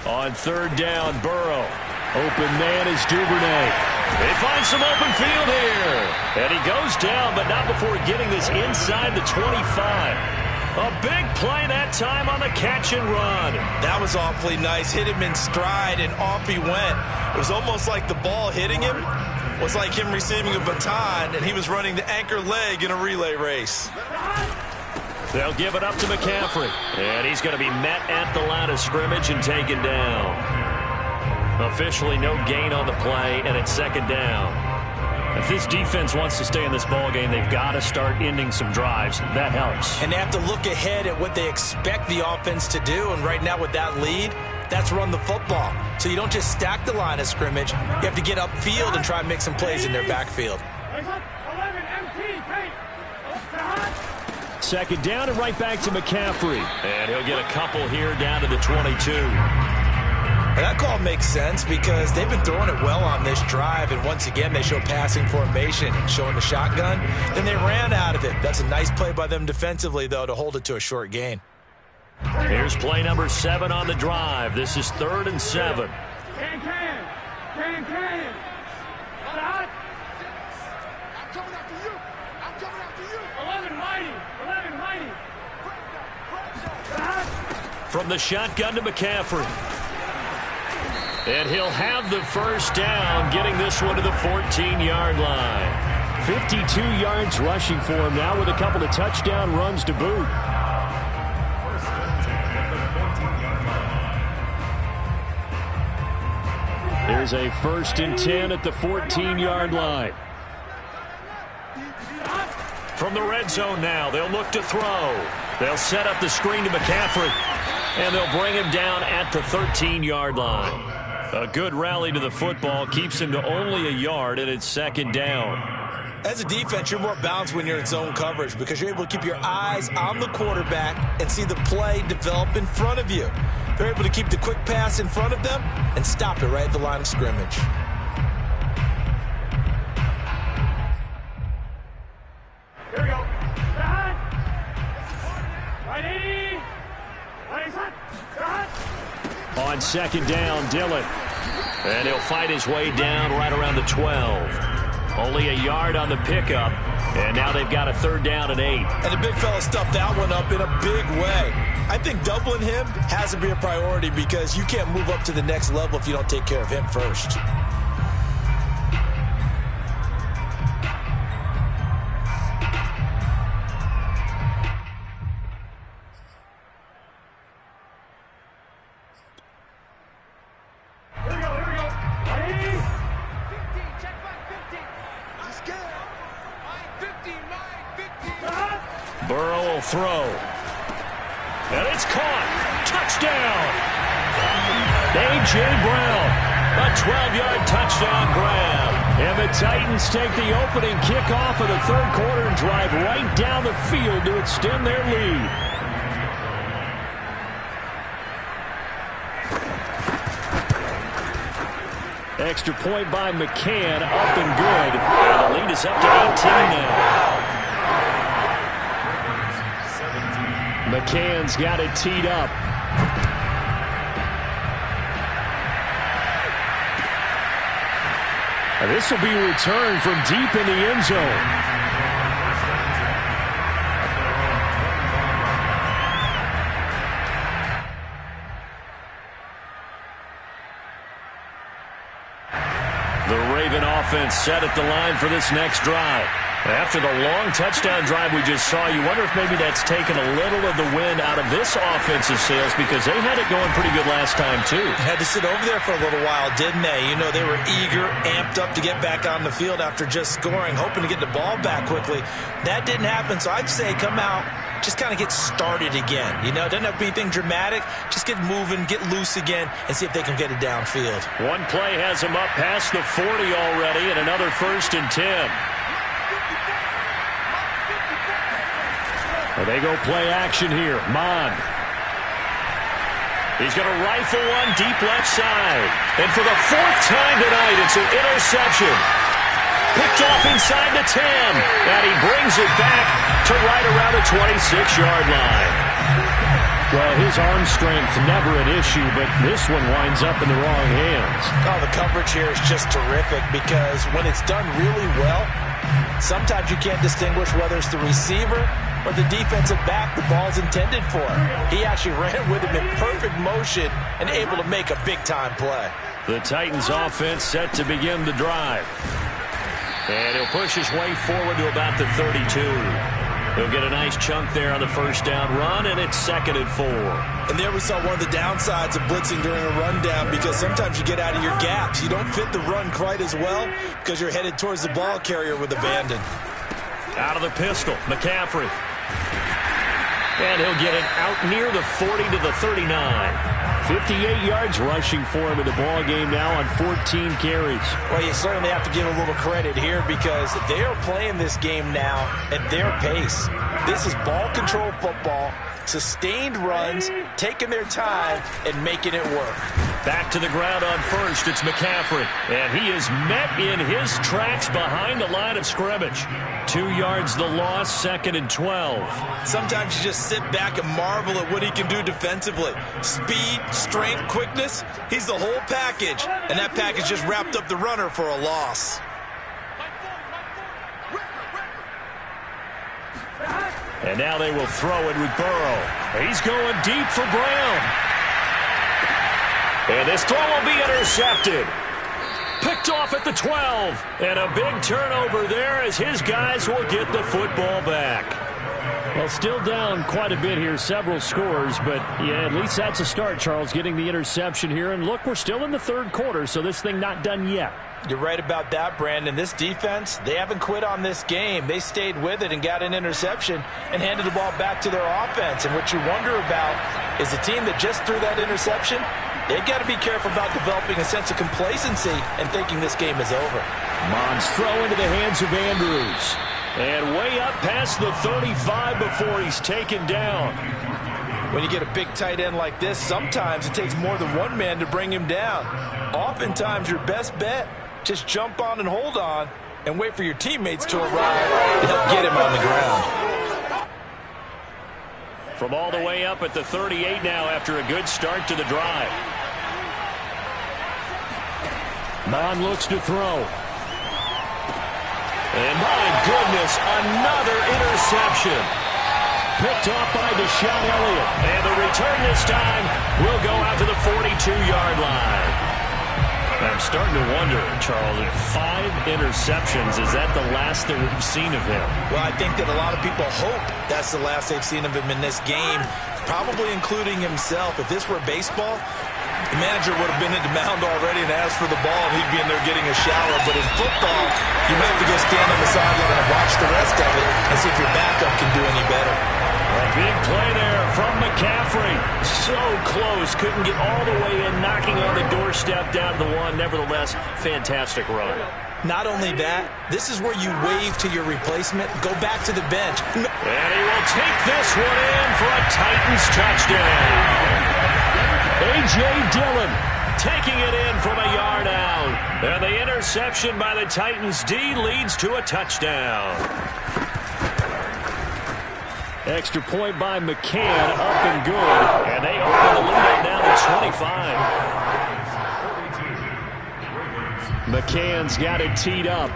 On 3rd down, Burrow. Open man is Duvernay. They find some open field here. And he goes down, but not before getting this inside the 25. A big play that time on the catch and run. That was awfully nice. Hit him in stride, and off he went. It was almost like the ball hitting him was like him receiving a baton, and he was running the anchor leg in a relay race. They'll give it up to McCaffrey. And he's going to be met at the line of scrimmage and taken down. Officially no gain on the play, and it's 2nd down. If this defense wants to stay in this ballgame, they've got to start ending some drives. That helps. And they have to look ahead at what they expect the offense to do. And right now with that lead, that's run the football. So you don't just stack the line of scrimmage. You have to get upfield and try and make some plays in their backfield. 2nd down and right back to McCaffrey. And he'll get a couple here down to the 22. And that call makes sense because they've been throwing it well on this drive, and once again they show passing formation, showing the shotgun. Then they ran out of it. That's a nice play by them defensively, though, to hold it to a short gain. Here's play number 7 on the drive. This is 3rd and 7. Can. I'm coming after you. 11 mighty. From the shotgun to McCaffrey. And he'll have the first down, getting this one to the 14-yard line. 52 yards rushing for him now with a couple of touchdown runs to boot. There's a 1st and 10 at the 14-yard line. From the red zone now, they'll look to throw. They'll set up the screen to McCaffrey, and they'll bring him down at the 13-yard line. A good rally to the football keeps him to only a yard, and it's 2nd down. As a defense, you're more balanced when you're in zone coverage because you're able to keep your eyes on the quarterback and see the play develop in front of you. They're able to keep the quick pass in front of them and stop it right at the line of scrimmage. Here we go. Right 80. On 2nd down, Dillon. And he'll fight his way down right around the 12. Only a yard on the pickup. And now they've got a 3rd down and 8. And the big fella stuffed that one up in a big way. I think doubling him has to be a priority because you can't move up to the next level if you don't take care of him first. Burrow will throw. And it's caught. Touchdown. A.J. Brown. A 12-yard touchdown grab. And the Titans take the opening kickoff of the 3rd quarter and drive right down the field to extend their lead. Extra point by McCann, up and good. And the lead is up to 18 now. McCann's got it teed up. And this will be returned from deep in the end zone. The Raven offense set at the line for this next drive. After the long touchdown drive we just saw, you wonder if maybe that's taken a little of the wind out of this offensive sails because they had it going pretty good last time, too. Had to sit over there for a little while, didn't they? You know, they were eager, amped up to get back on the field after just scoring, hoping to get the ball back quickly. That didn't happen, so I'd say come out, just kind of get started again. You know, doesn't have to be anything dramatic. Just get moving, get loose again, and see if they can get it downfield. One play has them up past the 40 already, and another 1st and 10. Well, they go play action here. Mond. He's going to rifle one deep left side. And for the 4th time tonight, it's an interception. Picked off inside the 10. And he brings it back to right around the 26-yard line. Well, his arm strength never an issue, but this one winds up in the wrong hands. Oh, the coverage here is just terrific because when it's done really well, sometimes you can't distinguish whether it's the receiver or the defensive back the ball's intended for. He actually ran with him in perfect motion and able to make a big-time play. The Titans offense set to begin the drive. And he'll push his way forward to about the 32. He'll get a nice chunk there on the 1st down run, and it's 2nd and 4. And there we saw one of the downsides of blitzing during a rundown because sometimes you get out of your gaps. You don't fit the run quite as well because you're headed towards the ball carrier with abandon. Out of the pistol, McCaffrey. And he'll get it out near the 40 to the 39. 58 yards rushing for him in the ball game now on 14 carries. Well, you certainly have to give a little credit here because they are playing this game now at their pace. This is ball control football, sustained runs, taking their time, and making it work. Back to the ground on 1st, it's McCaffrey. And he is met in his tracks behind the line of scrimmage. 2 yards the loss, 2nd and 12. Sometimes you just sit back and marvel at what he can do defensively. Speed, strength, quickness, he's the whole package. And that package just wrapped up the runner for a loss. And now they will throw it with Burrow. He's going deep for Brown. And this throw will be intercepted. Picked off at the 12. And a big turnover there as his guys will get the football back. Well, still down quite a bit here, several scores, but yeah, at least that's a start, Charles, getting the interception here. And look, we're still in the 3rd quarter, so this thing not done yet. You're right about that, Brandon. This defense, they haven't quit on this game. They stayed with it and got an interception and handed the ball back to their offense. And what you wonder about is the team that just threw that interception, they've got to be careful about developing a sense of complacency and thinking this game is over. Mons throw into the hands of Andrews. And way up past the 35 before he's taken down. When you get a big tight end like this, sometimes it takes more than one man to bring him down. Oftentimes, your best bet, just jump on and hold on and wait for your teammates to arrive to help get him on the ground. From all the way up at the 38 now after a good start to the drive. Mond looks to throw. And my goodness, another interception. Picked off by Deshaun Elliott. And the return this time will go out to the 42-yard line. I'm starting to wonder, Charles, if 5 interceptions, is that the last that we've seen of him? Well, I think that a lot of people hope that's the last they've seen of him in this game, probably including himself. If this were baseball, the manager would have been at the mound already and asked for the ball, and he'd be in there getting a shower. But in football, you have to go stand on the sideline and watch the rest of it and see if your backup can do any better. A big play there from McCaffrey. So close. Couldn't get all the way in, knocking on the doorstep down to the 1. Nevertheless, fantastic run. Not only that, this is where you wave to your replacement. Go back to the bench. And he will take this one in for a Titans touchdown. A.J. Dillon taking it in from a yard out. And the interception by the Titans D leads to a touchdown. Extra point by McCann, up and good. And they open the lead up now to 25. McCann's got it teed up.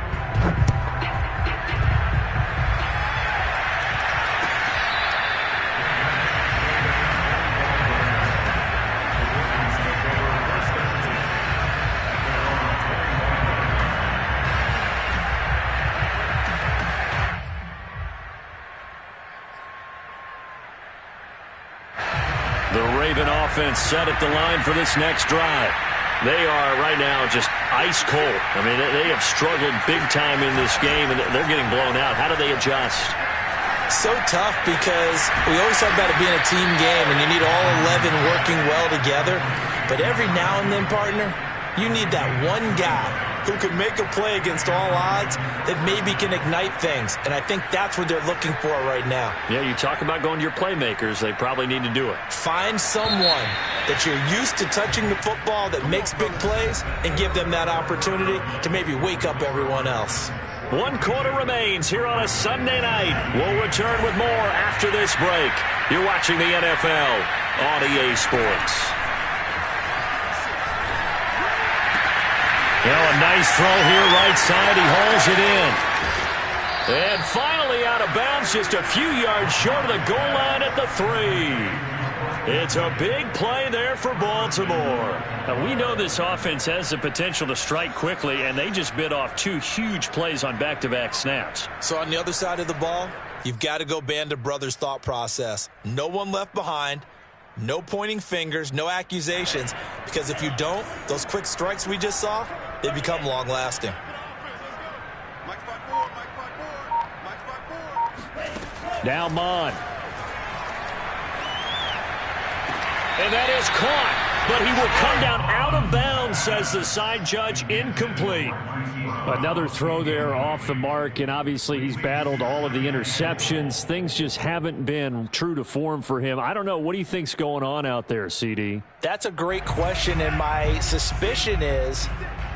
The Raven offense set at the line for this next drive. They are right now just ice cold. I mean, they have struggled big time in this game, and they're getting blown out. How do they adjust? So tough because we always talk about it being a team game, and you need all 11 working well together. But every now and then, partner, you need that one guy who can make a play against all odds that maybe can ignite things. And I think that's what they're looking for right now. Yeah, you talk about going to your playmakers. They probably need to do it. Find someone that you're used to touching the football that makes big plays and give them that opportunity to maybe wake up everyone else. 1 quarter remains here on a Sunday night. We'll return with more after this break. You're watching the NFL on EA Sports. Well, a nice throw here right side. He hauls it in. And finally out of bounds, just a few yards short of the goal line at the 3. It's a big play there for Baltimore. Now, we know this offense has the potential to strike quickly, and they just bit off 2 huge plays on back-to-back snaps. So on the other side of the ball, you've got to go Band of Brothers thought process. No one left behind. No pointing fingers, no accusations, because if you don't, those quick strikes we just saw, they become long-lasting. Now Mond. And that is caught, but he will come down out of bounds, says the side judge, incomplete. Another throw there off the mark, and obviously he's battled all of the interceptions. Things just haven't been true to form for him. I don't know. What do you think's going on out there, CD? That's a great question, and my suspicion is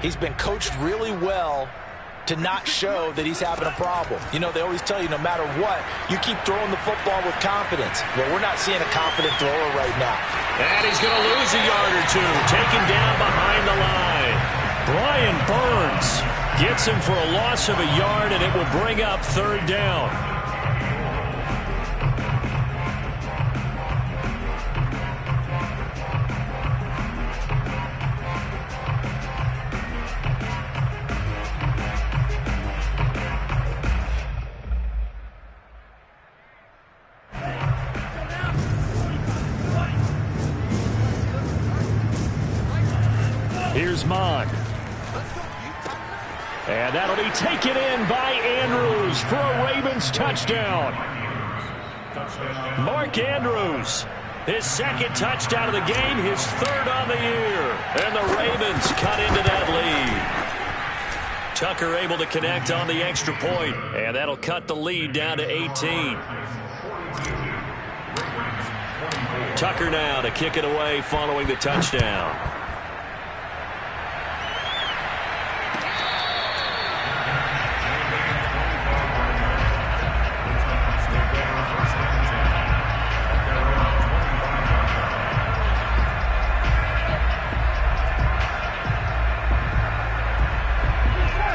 he's been coached really well to not show that he's having a problem. You know, they always tell you no matter what, you keep throwing the football with confidence. Well, we're not seeing a confident thrower right now. And he's going to lose a yard or 2, taken down behind the line. Brian Burns gets him for a loss of a yard, and it will bring up 3rd down. Here's Mond. And that'll be taken in by Andrews for a Ravens touchdown. Mark Andrews, his 2nd touchdown of the game, his 3rd on the year. And the Ravens cut into that lead. Tucker able to connect on the extra point, and that'll cut the lead down to 18. Tucker now to kick it away following the touchdown.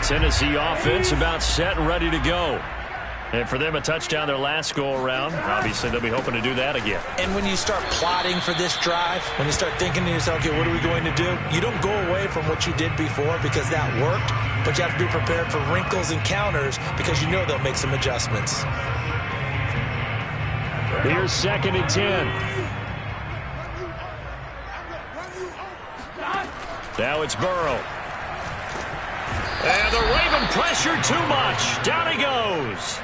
Tennessee offense about set and ready to go. And for them, a touchdown their last go-around. Obviously, they'll be hoping to do that again. And when you start plotting for this drive, when you start thinking to yourself, okay, what are we going to do? You don't go away from what you did before because that worked, but you have to be prepared for wrinkles and counters because you know they'll make some adjustments. Here's 2nd and 10. Now it's Burrow. And the Raven pressure too much. Down he goes.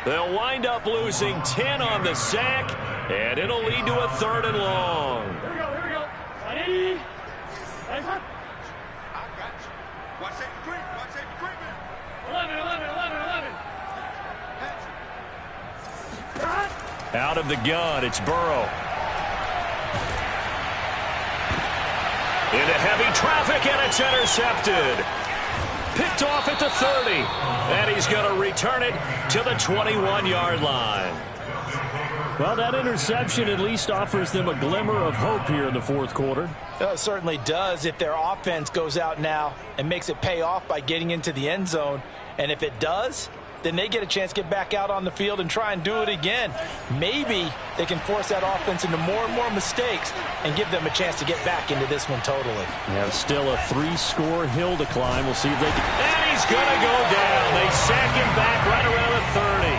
They'll wind up losing 10 on the sack, and it'll lead to a 3rd and long. Here we go. Ready? Nice one. I got you. Watch that creep. Watch that creep. 11. Out of the gun, it's Burrow. Into heavy traffic, and it's intercepted. Picked off at the 30, and he's going to return it to the 21-yard line. Well, that interception at least offers them a glimmer of hope here in the 4th quarter. It certainly does if their offense goes out now and makes it pay off by getting into the end zone. And if it does, then they get a chance to get back out on the field and try and do it again. Maybe they can force that offense into more and more mistakes and give them a chance to get back into this one totally. Yeah, still a 3-score hill to climb. We'll see if they can. And he's going to go down. They sack him back right around the 30.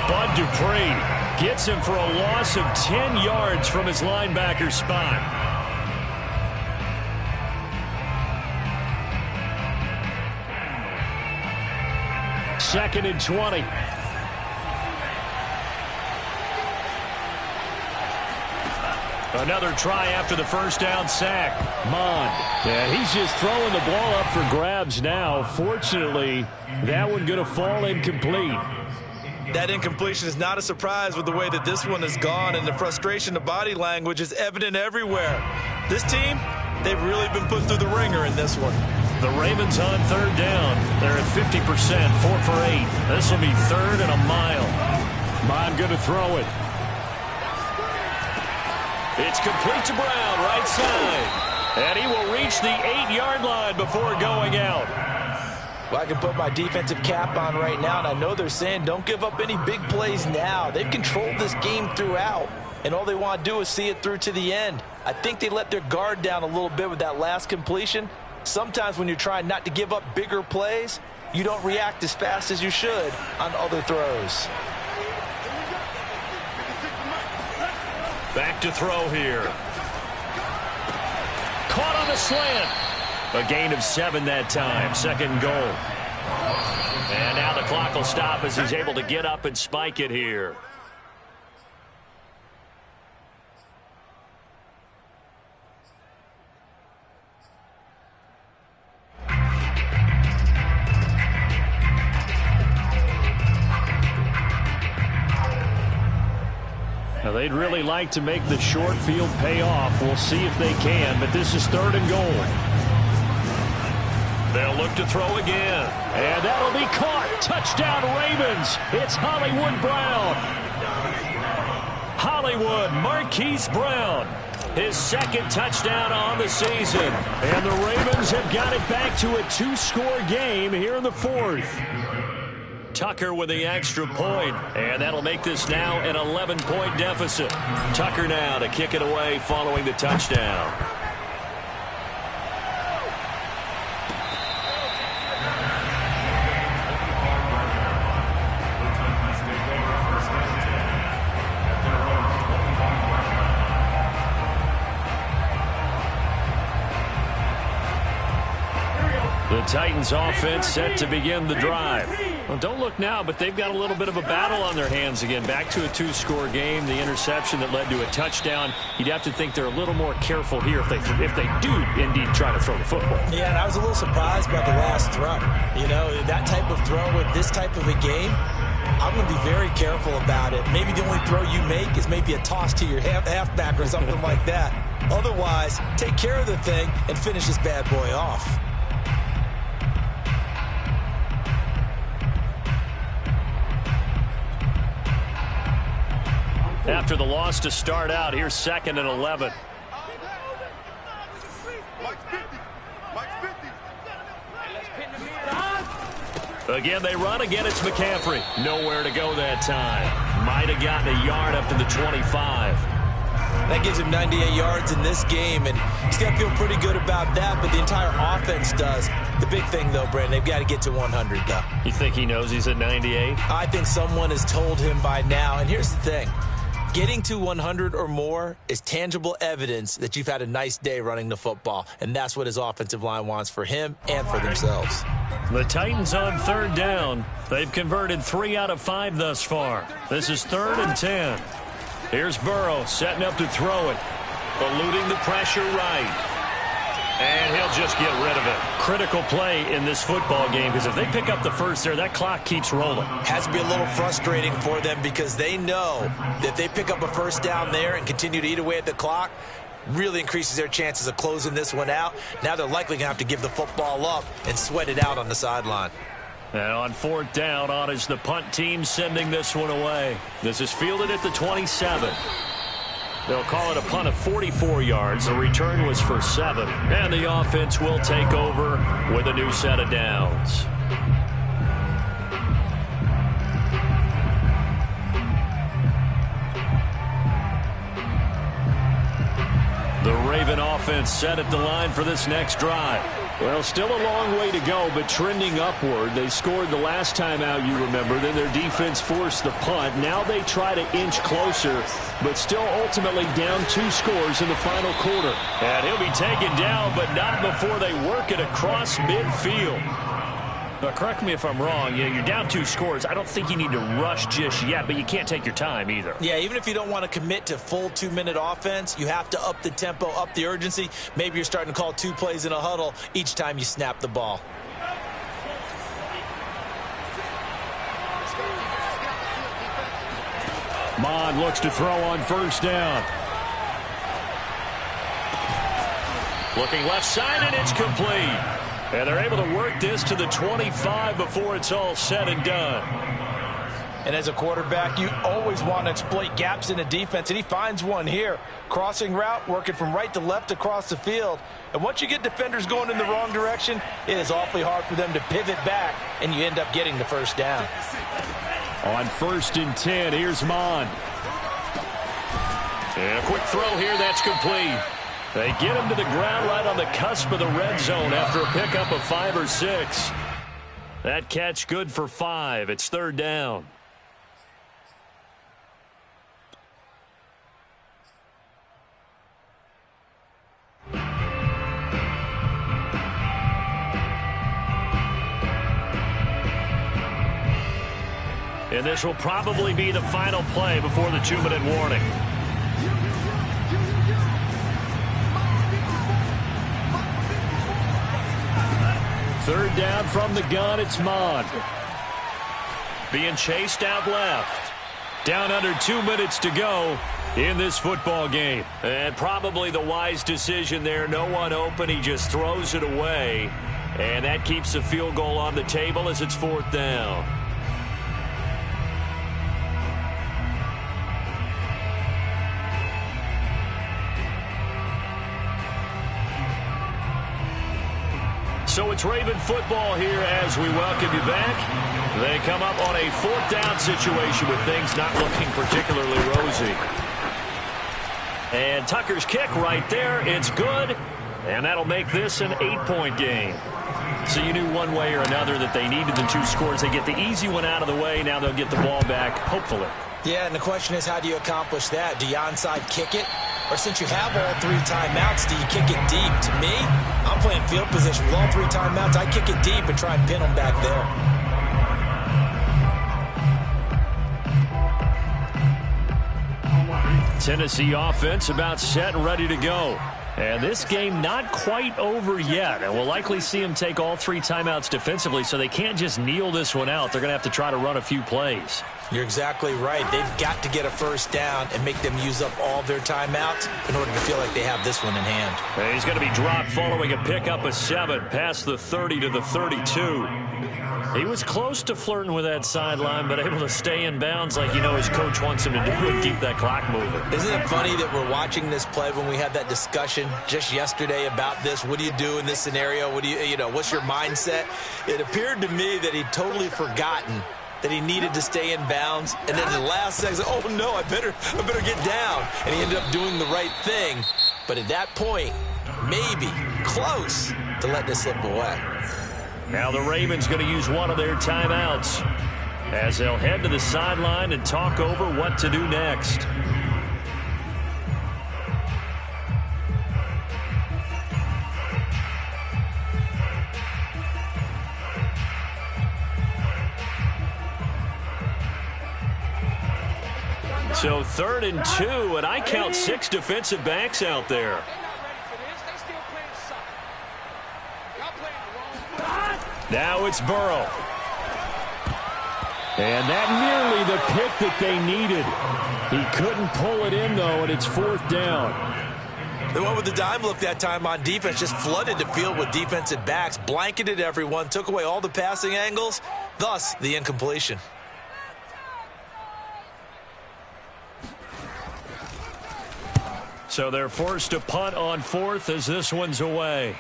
Bud Dupree gets him for a loss of 10 yards from his linebacker spot. Second and 20. Another try after the first down sack. Mond. Yeah, he's just throwing the ball up for grabs now. Fortunately, that one going to fall incomplete. That incompletion is not a surprise with the way that this one has gone, and the frustration, the body language is evident everywhere. This team, they've really been put through the ringer in this one. The Ravens on 3rd down. They're at 50%, 4 for 8. This will be 3rd and a mile. Mond going to throw it. It's complete to Brown, right side. And he will reach the 8-yard line before going out. Well, I can put my defensive cap on right now, and I know they're saying don't give up any big plays now. They've controlled this game throughout, and all they want to do is see it through to the end. I think they let their guard down a little bit with that last completion. Sometimes when you're trying not to give up bigger plays, you don't react as fast as you should on other throws. Back to throw here. Caught on the slant. A gain of 7 that time. 2nd goal. And now the clock will stop as he's able to get up and spike it here. Now, they'd really like to make the short field pay off. We'll see if they can, but this is 3rd and goal. They'll look to throw again. And that'll be caught. Touchdown, Ravens. It's Hollywood Brown. Hollywood, Marquise Brown. His 2nd touchdown on the season. And the Ravens have got it back to a 2-score game here in the 4th. Tucker with the extra point, and that'll make this now an 11-point deficit. Tucker now to kick it away following the touchdown. The Titans offense set to begin the drive. Well, don't look now, but they've got a little bit of a battle on their hands again. Back to a 2-score game. The interception that led to a touchdown. You'd have to think they're a little more careful here if they do indeed try to throw the football. Yeah, and I was a little surprised by the last throw. You know, that type of throw with this type of a game, I'm going to be very careful about it. Maybe the only throw you make is maybe a toss to your halfback or something like that. Otherwise, take care of the thing and finish this bad boy off. After the loss to start out, here's 2nd and 11. Mike's 50. Mike's 50. Again, they run. Again, it's McCaffrey. Nowhere to go that time. Might have gotten a yard up to the 25. That gives him 98 yards in this game, and he's got to feel pretty good about that, but the entire offense does. The big thing, though, Brandon, they've got to get to 100, though. You think he knows he's at 98? I think someone has told him by now, and here's the thing. Getting to 100 or more is tangible evidence that you've had a nice day running the football, and that's what his offensive line wants for him and for themselves. The Titans on third down. They've converted 3 out of 5 thus far. This is 3rd and 10. Here's Burrow setting up to throw it. Eluding the pressure right. And he'll just get rid of it. Critical play in this football game because if they pick up the first there, that clock keeps rolling. Has to be a little frustrating for them because they know that they pick up a first down there and continue to eat away at the clock, really increases their chances of closing this one out. Now they're likely going to have to give the football up and sweat it out on the sideline. And on 4th down, on is the punt team sending this one away. This is fielded at the 27. They'll call it a punt of 44 yards. The return was for 7. And the offense will take over with a new set of downs. The Raven offense set at the line for this next drive. Well, still a long way to go, but trending upward. They scored the last time out, you remember. Then their defense forced the punt. Now they try to inch closer, but still ultimately down 2 scores in the final quarter. And he'll be taken down, but not before they work it across midfield. But correct me if I'm wrong. You're down 2 scores. I don't think you need to rush just yet, but you can't take your time either. Yeah, even if you don't want to commit to full 2-minute offense, you have to up the tempo, up the urgency. Maybe you're starting to call 2 plays in a huddle each time you snap the ball. Mond looks to throw on first down. Looking left side, and it's complete. And they're able to work this to the 25 before it's all said and done. And as a quarterback, you always want to exploit gaps in a defense, and he finds one here. Crossing route, working from right to left across the field. And once you get defenders going in the wrong direction, it is awfully hard for them to pivot back, and you end up getting the first down. On 1st and 10, here's Mond. And a quick throw here, that's complete. They get him to the ground right on the cusp of the red zone after a pickup of 5 or 6. That catch good for 5. It's 3rd down. And this will probably be the final play before the 2-minute warning. Third down from the gun, it's Mond. Being chased out left. Down under 2 minutes to go in this football game. And probably the wise decision there. No one open. He just throws it away. And that keeps the field goal on the table as it's 4th down. So it's Raven football here as we welcome you back. They come up on a 4th down situation with things not looking particularly rosy. And Tucker's kick right there. It's good. And that'll make this an 8-point game. So you knew one way or another that they needed the 2 scores. They get the easy one out of the way. Now they'll get the ball back, hopefully. Yeah, and the question is, how do you accomplish that? Do you onside kick it? Or since you have all 3 timeouts, do you kick it deep? To me, I'm playing field position with all 3 timeouts. I kick it deep and try and pin them back there. Tennessee offense about set and ready to go. And this game not quite over yet. And we'll likely see them take all 3 timeouts defensively, so they can't just kneel this one out. They're going to have to try to run a few plays. You're exactly right. They've got to get a first down and make them use up all their timeouts in order to feel like they have this one in hand. And he's going to be dropped following a pickup of 7 past the 30 to the 32. He was close to flirting with that sideline, but able to stay in bounds like his coach wants him to do and keep that clock moving. Isn't it funny that we're watching this play when we had that discussion just yesterday about this? What do you do in this scenario? What do what's your mindset? It appeared to me that he'd totally forgotten that he needed to stay in bounds, and then the last second, oh no, I better get down. And he ended up doing the right thing. But at that point, maybe close to letting it slip away. Now the Ravens going to use one of their timeouts as they'll head to the sideline and talk over what to do next. So 3rd and 2, and I count 6 defensive backs out there. Now it's Burrow. And that nearly the pick that they needed. He couldn't pull it in, though, and it's 4th down. They went with the dime look that time on defense, just flooded the field with defensive backs, blanketed everyone, took away all the passing angles, thus the incompletion. So they're forced to punt on 4th as this one's away.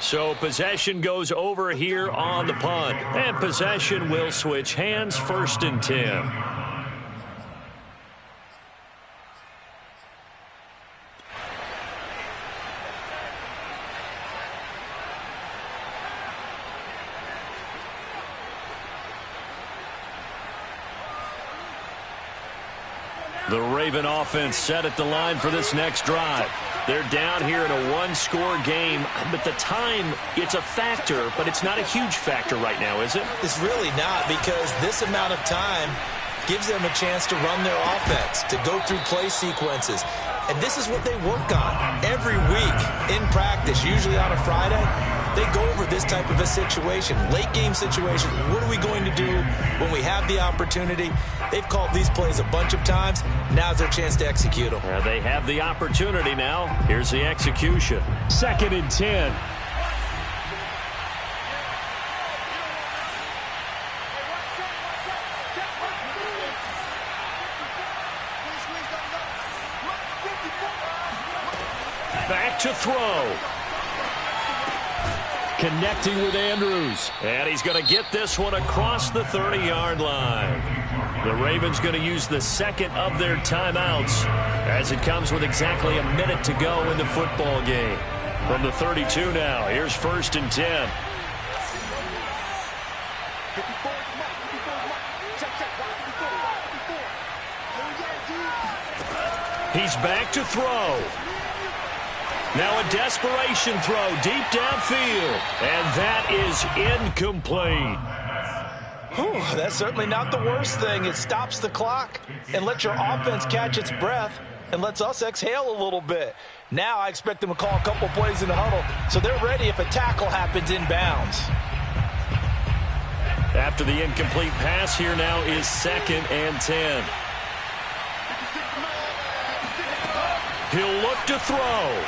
So possession goes over here on the punt. And possession will switch hands, 1st and 10. The Raven offense set at the line for this next drive. They're down here in a one-score game, but the time, it's a factor, but it's not a huge factor right now, is it? It's really not, because this amount of time gives them a chance to run their offense, to go through play sequences. And this is what they work on every week in practice, usually on a Friday. They go over this type of a situation, late game situation. What are we going to do when we have the opportunity? They've called these plays a bunch of times. Now's their chance to execute them. They have the opportunity now. Here's the execution. 2nd and 10. Back to throw. Connecting with Andrews. And he's going to get this one across the 30-yard line. The Ravens going to use the 2nd of their timeouts as it comes with exactly a minute to go in the football game. From the 32 now, here's 1st and 10. He's back to throw. Now a desperation throw deep downfield. And that is incomplete. Whew, that's certainly not the worst thing. It stops the clock and lets your offense catch its breath and lets us exhale a little bit. Now I expect them to call a couple plays in the huddle so they're ready if a tackle happens in bounds. After the incomplete pass, here now is 2nd and 10. He'll look to throw.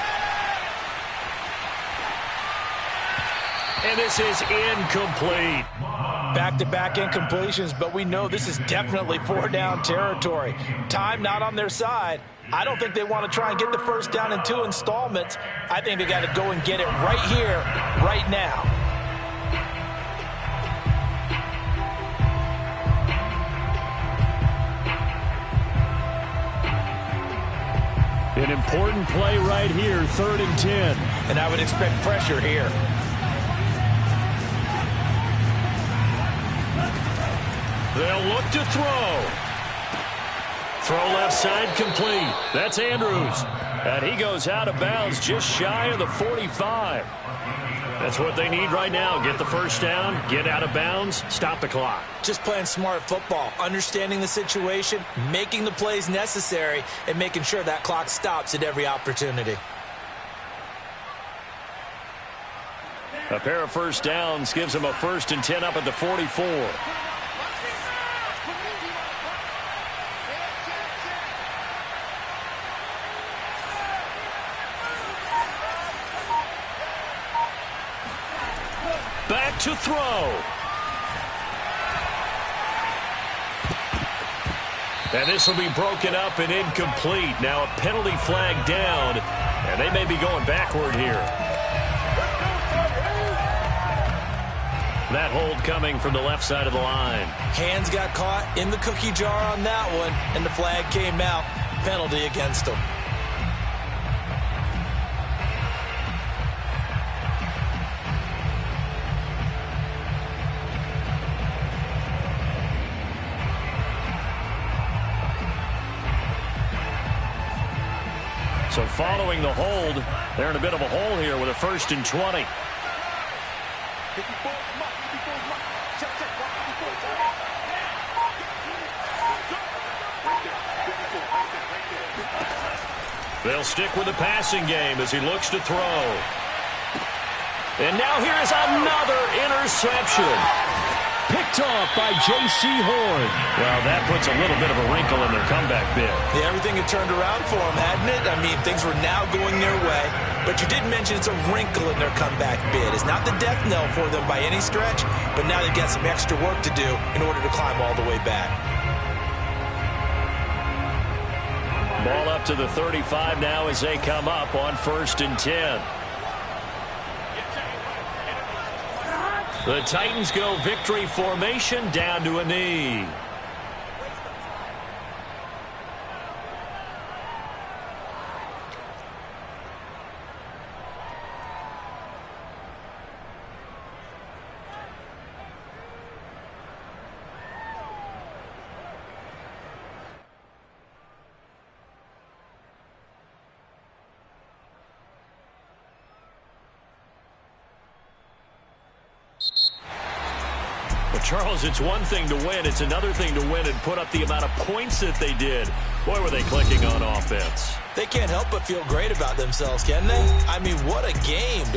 And this is incomplete. Back-to-back incompletions, but we know this is definitely 4-down territory. Time not on their side. I don't think they want to try and get the first down in 2 installments. I think they got to go and get it right here, right now. An important play right here, 3rd and 10. And I would expect pressure here. They'll look to throw. Throw left side complete. That's Andrews. And he goes out of bounds just shy of the 45. That's what they need right now. Get the first down, get out of bounds, stop the clock. Just playing smart football, understanding the situation, making the plays necessary, and making sure that clock stops at every opportunity. A pair of first downs gives them a 1st and 10 up at the 44. Back to throw. And this will be broken up and incomplete. Now a penalty flag down, and they may be going backward here. That hold coming from the left side of the line. Hands got caught in the cookie jar on that one, and the flag came out. Penalty against them. So following the hold, they're in a bit of a hole here with a 1st and 20. They'll stick with the passing game as he looks to throw. And now here's another interception. Picked off by J.C. Horn. Well, that puts a little bit of a wrinkle in their comeback bid. Yeah, everything had turned around for them, hadn't it? I mean, things were now going their way. But you did mention it's a wrinkle in their comeback bid. It's not the death knell for them by any stretch, but now they've got some extra work to do in order to climb all the way back. Ball up to the 35 now as they come up on 1st and 10. The Titans go victory formation down to a knee. But Charles, it's one thing to win. It's another thing to win and put up the amount of points that they did. Boy, were they clicking on offense. They can't help but feel great about themselves, can they? I mean, what a game to